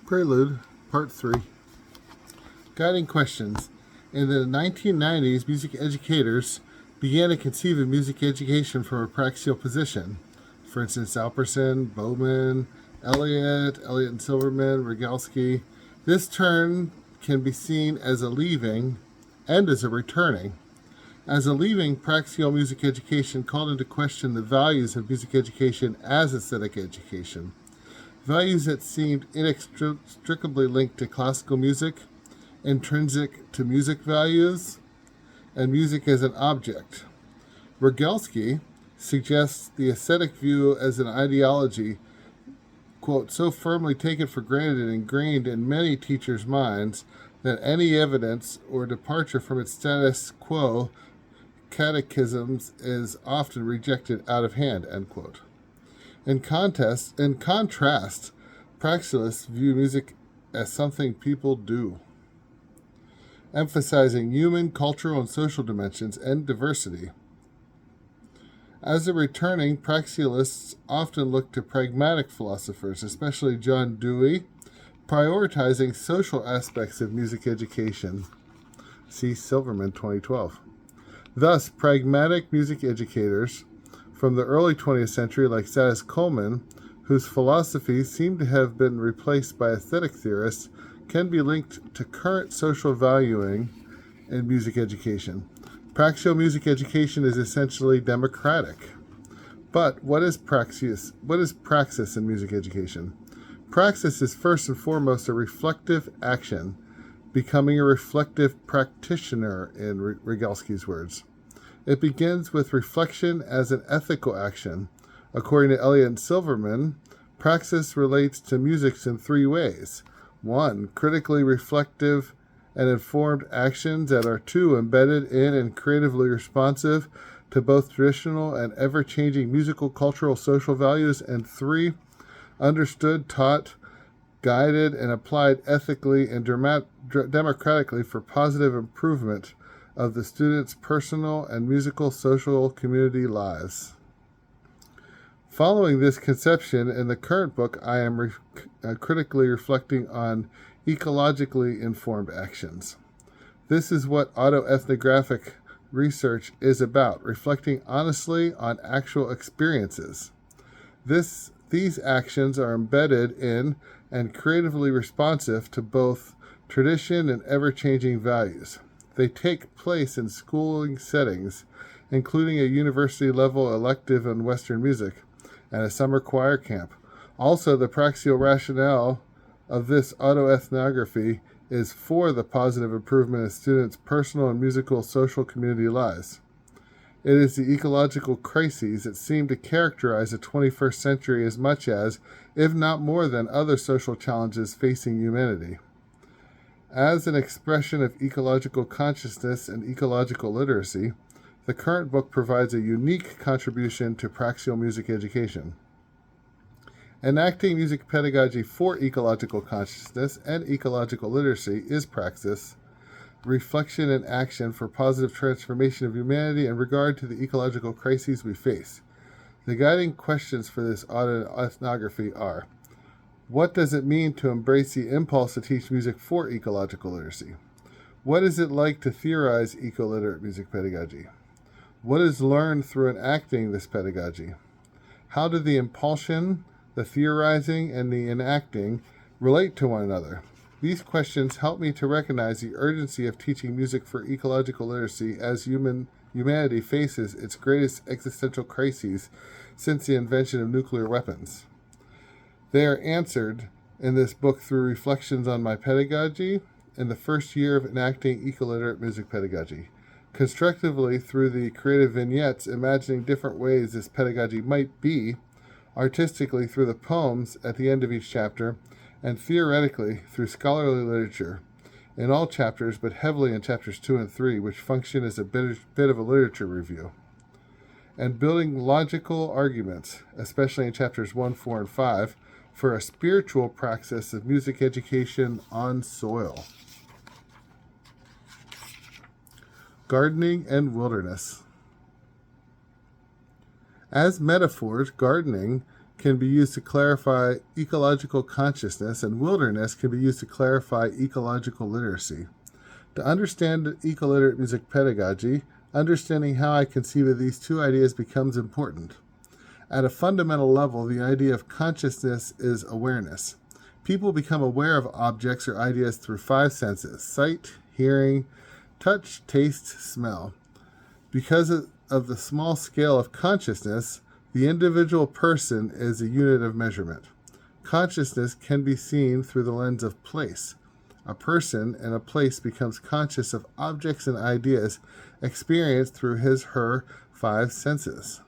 Prelude, Part 3. Guiding questions. In the 1990s, music educators began to conceive of music education from a praxial position. For instance, Alperson, Bowman, Elliott and Silverman, Rogalski. This turn can be seen as a leaving and as a returning. As a leaving, praxial music education called into question the values of music education as aesthetic education. Values that seemed inextricably linked to classical music, intrinsic to music values, and music as an object. Rogalski suggests the aesthetic view as an ideology, quote, so firmly taken for granted and ingrained in many teachers' minds that any evidence or departure from its status quo catechisms is often rejected out of hand, end quote. In contrast, praxilists view music as something people do, emphasizing human, cultural, and social dimensions and diversity. As a returning, praxilists often look to pragmatic philosophers, especially John Dewey, prioritizing social aspects of music education. See Silverman, 2012. Thus, pragmatic music educators from the early 20th century, like Satis Coleman, whose philosophies seem to have been replaced by aesthetic theorists, can be linked to current social valuing in music education. Praxial music education is essentially democratic. But what is praxis? What is praxis in music education? Praxis is first and foremost a reflective action, becoming a reflective practitioner, in Rogalski's words. It begins with reflection as an ethical action. According to Elliott and Silverman, praxis relates to music in three ways. 1. Critically reflective and informed actions that are 2. Embedded in and creatively responsive to both traditional and ever-changing musical, cultural, social values, and 3. Understood, taught, guided, and applied ethically and democratically for positive improvement of the students' personal and musical social community lives. Following this conception, in the current book, I am critically reflecting on ecologically informed actions. This is what autoethnographic research is about, reflecting honestly on actual experiences. These actions are embedded in and creatively responsive to both tradition and ever-changing values. They take place in schooling settings, including a university-level elective in Western music and a summer choir camp. Also, the praxial rationale of this autoethnography is for the positive improvement of students' personal and musical social community lives. It is the ecological crises that seem to characterize the 21st century as much as, if not more than, other social challenges facing humanity. As an expression of ecological consciousness and ecological literacy, the current book provides a unique contribution to praxial music education. Enacting music pedagogy for ecological consciousness and ecological literacy is praxis, reflection and action for positive transformation of humanity in regard to the ecological crises we face. The guiding questions for this autoethnography are: what does it mean to embrace the impulse to teach music for ecological literacy? What is it like to theorize eco-literate music pedagogy? What is learned through enacting this pedagogy? How do the impulsion, the theorizing, and the enacting relate to one another? These questions help me to recognize the urgency of teaching music for ecological literacy as humanity faces its greatest existential crises since the invention of nuclear weapons. They are answered in this book through reflections on my pedagogy in the first year of enacting eco-literate music pedagogy, constructively through the creative vignettes imagining different ways this pedagogy might be, artistically through the poems at the end of each chapter, and theoretically through scholarly literature in all chapters, but heavily in chapters 2 and 3, which function as a bit of a literature review, and building logical arguments, especially in chapters 1, 4, and 5, for a spiritual praxis of music education on soil. Gardening and wilderness. As metaphors, gardening can be used to clarify ecological consciousness, and wilderness can be used to clarify ecological literacy. To understand eco-literate music pedagogy, understanding how I conceive of these two ideas becomes important. At a fundamental level, the idea of consciousness is awareness. People become aware of objects or ideas through 5 senses: sight, hearing, touch, taste, smell. Because of the small scale of consciousness, the individual person is a unit of measurement. Consciousness can be seen through the lens of place. A person in a place becomes conscious of objects and ideas experienced through his/her 5 senses.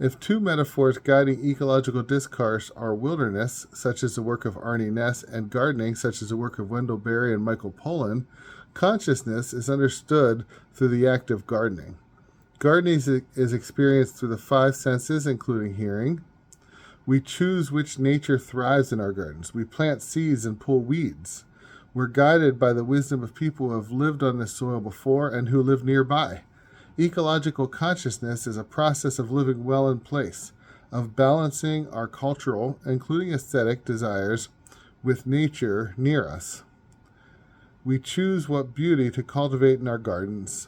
If two metaphors guiding ecological discourse are wilderness, such as the work of Arnie Ness, and gardening, such as the work of Wendell Berry and Michael Pollan, consciousness is understood through the act of gardening. Gardening is experienced through the 5 senses, including hearing. We choose which nature thrives in our gardens. We plant seeds and pull weeds. We're guided by the wisdom of people who have lived on this soil before and who live nearby. Ecological consciousness is a process of living well in place, of balancing our cultural, including aesthetic, desires with nature near us. We choose what beauty to cultivate in our gardens.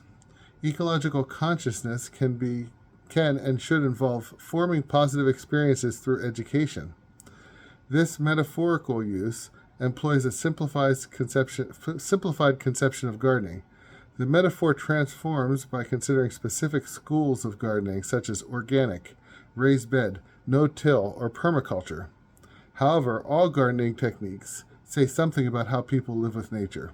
Ecological consciousness can and should involve forming positive experiences through education. This metaphorical use employs a simplified conception of gardening. The metaphor transforms by considering specific schools of gardening, such as organic, raised bed, no-till, or permaculture. However, all gardening techniques say something about how people live with nature.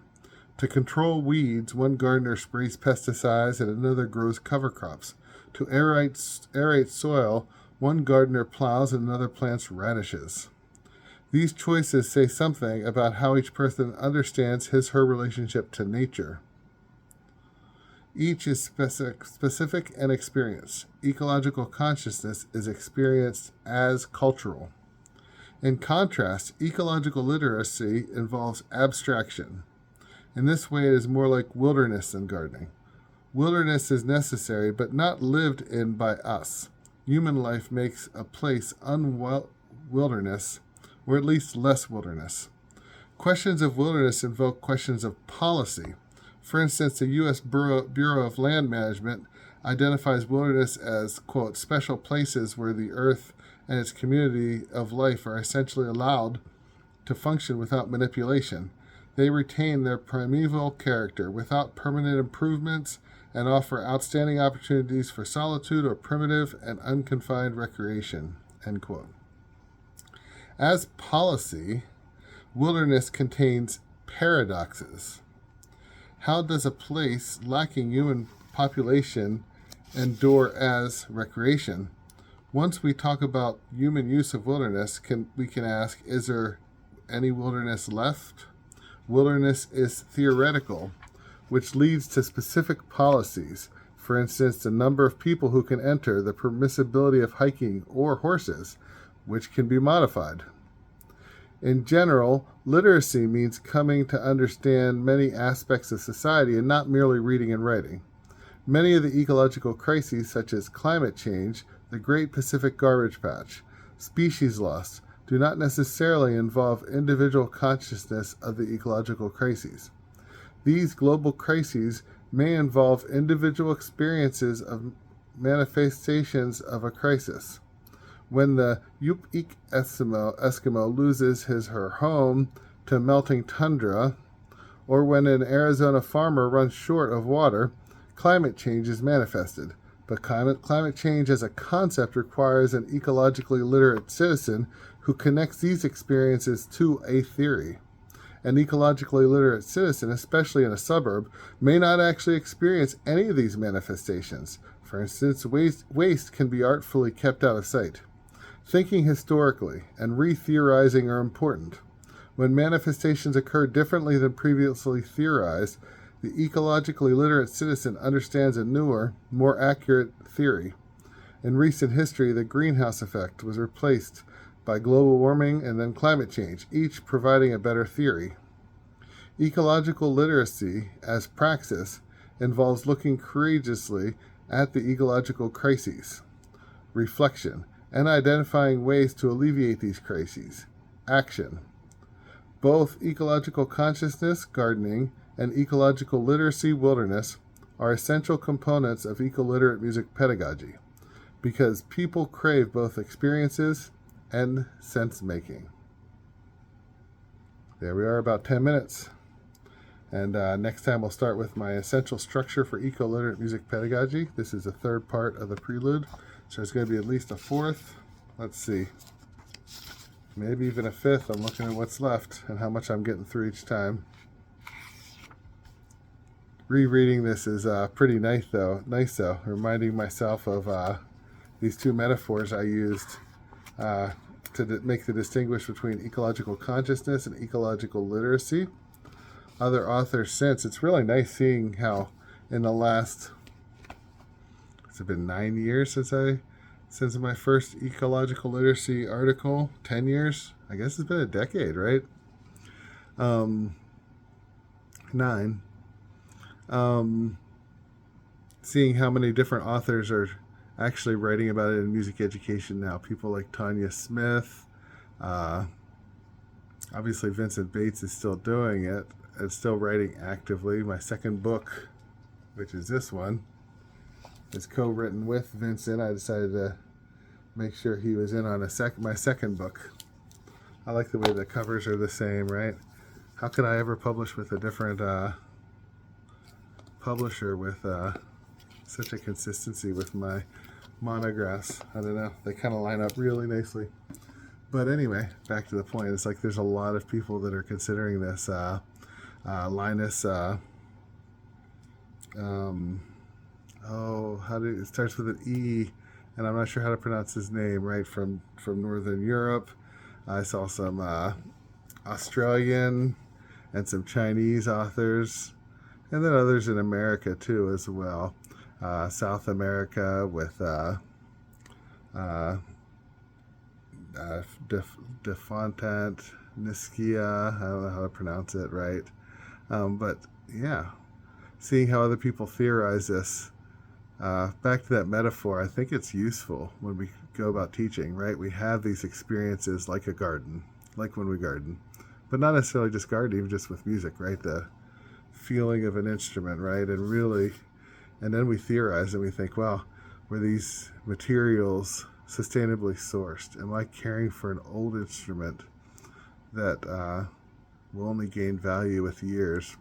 To control weeds, one gardener sprays pesticides and another grows cover crops. To aerate soil, one gardener plows and another plants radishes. These choices say something about how each person understands his/her relationship to nature. Each is specific and experienced. Ecological consciousness is experienced as cultural. In contrast, ecological literacy involves abstraction. In this way, it is more like wilderness than gardening. Wilderness is necessary, but not lived in by us. Human life makes a place unwilderness, or at least less wilderness. Questions of wilderness invoke questions of policy. For instance, the U.S. Bureau of Land Management identifies wilderness as, quote, special places where the earth and its community of life are essentially allowed to function without manipulation. They retain their primeval character without permanent improvements and offer outstanding opportunities for solitude or primitive and unconfined recreation, end quote. As policy, wilderness contains paradoxes. How does a place lacking human population endure as recreation? Once we talk about human use of wilderness, we can ask, is there any wilderness left? Wilderness is theoretical, which leads to specific policies. For instance, the number of people who can enter, the permissibility of hiking or horses, which can be modified. In general, literacy means coming to understand many aspects of society and not merely reading and writing. Many of the ecological crises, such as climate change, the Great Pacific Garbage Patch, species loss, do not necessarily involve individual consciousness of the ecological crises. These global crises may involve individual experiences of manifestations of a crisis. When the Yupik Eskimo loses his/her home to melting tundra, or when an Arizona farmer runs short of water, climate change is manifested. But climate change as a concept requires an ecologically literate citizen who connects these experiences to a theory. An ecologically literate citizen, especially in a suburb, may not actually experience any of these manifestations. For instance, waste can be artfully kept out of sight. Thinking historically and re-theorizing are important. When manifestations occur differently than previously theorized, the ecologically literate citizen understands a newer, more accurate theory. In recent history, the greenhouse effect was replaced by global warming and then climate change, each providing a better theory. Ecological literacy, as praxis, involves looking courageously at the ecological crises. Reflection. and identifying ways to alleviate these crises. Action. Both ecological consciousness, gardening, and ecological literacy, wilderness, are essential components of eco-literate music pedagogy because people crave both experiences and sense-making. There we are, about 10 minutes. And next time we'll start with my essential structure for eco-literate music pedagogy. This is the third part of the Prelude, so there's going to be at least a fourth. Let's see. Maybe even a fifth. I'm looking at what's left and how much I'm getting through each time. Rereading this is pretty nice though, reminding myself of these two metaphors I used to make the distinguish between ecological consciousness and ecological literacy. Other authors since, it's really nice seeing how in the last, it's been 9 years since my first ecological literacy article, 10 years, I guess it's been a decade, right? 9. Seeing how many different authors are actually writing about it in music education now. People like Tanya Smith, obviously Vincent Bates is still doing it and still writing actively. My second book, which is this one, is co-written with Vincent. I decided to make sure he was in on my second book. I like the way the covers are the same, right? How could I ever publish with a different publisher with such a consistency with my monographs? I don't know. They kind of line up really nicely. But anyway, back to the point. It's like there's a lot of people that are considering this. Linus, it starts with an E, and I'm not sure how to pronounce his name, right, from Northern Europe. I saw some Australian and some Chinese authors, and then others in America too as well. South America with Defontant, Niskia, I don't know how to pronounce it right. But yeah, seeing how other people theorize this, back to that metaphor, I think it's useful when we go about teaching, right? We have these experiences like a garden, like when we garden, but not necessarily just garden, even just with music, right? The feeling of an instrument, right? And then we theorize and we think, well, were these materials sustainably sourced? Am I caring for an old instrument that will only gain value with years?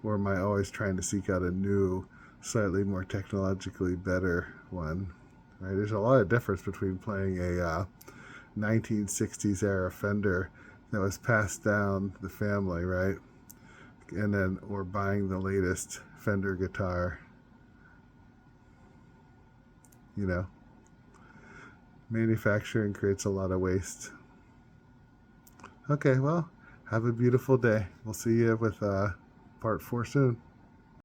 Or am I always trying to seek out a new, slightly more technologically better one? Right? There's a lot of difference between playing a 1960s era Fender that was passed down the family, right? Or buying the latest Fender guitar. You know, manufacturing creates a lot of waste. Okay, well, have a beautiful day. We'll see you with part 4 soon.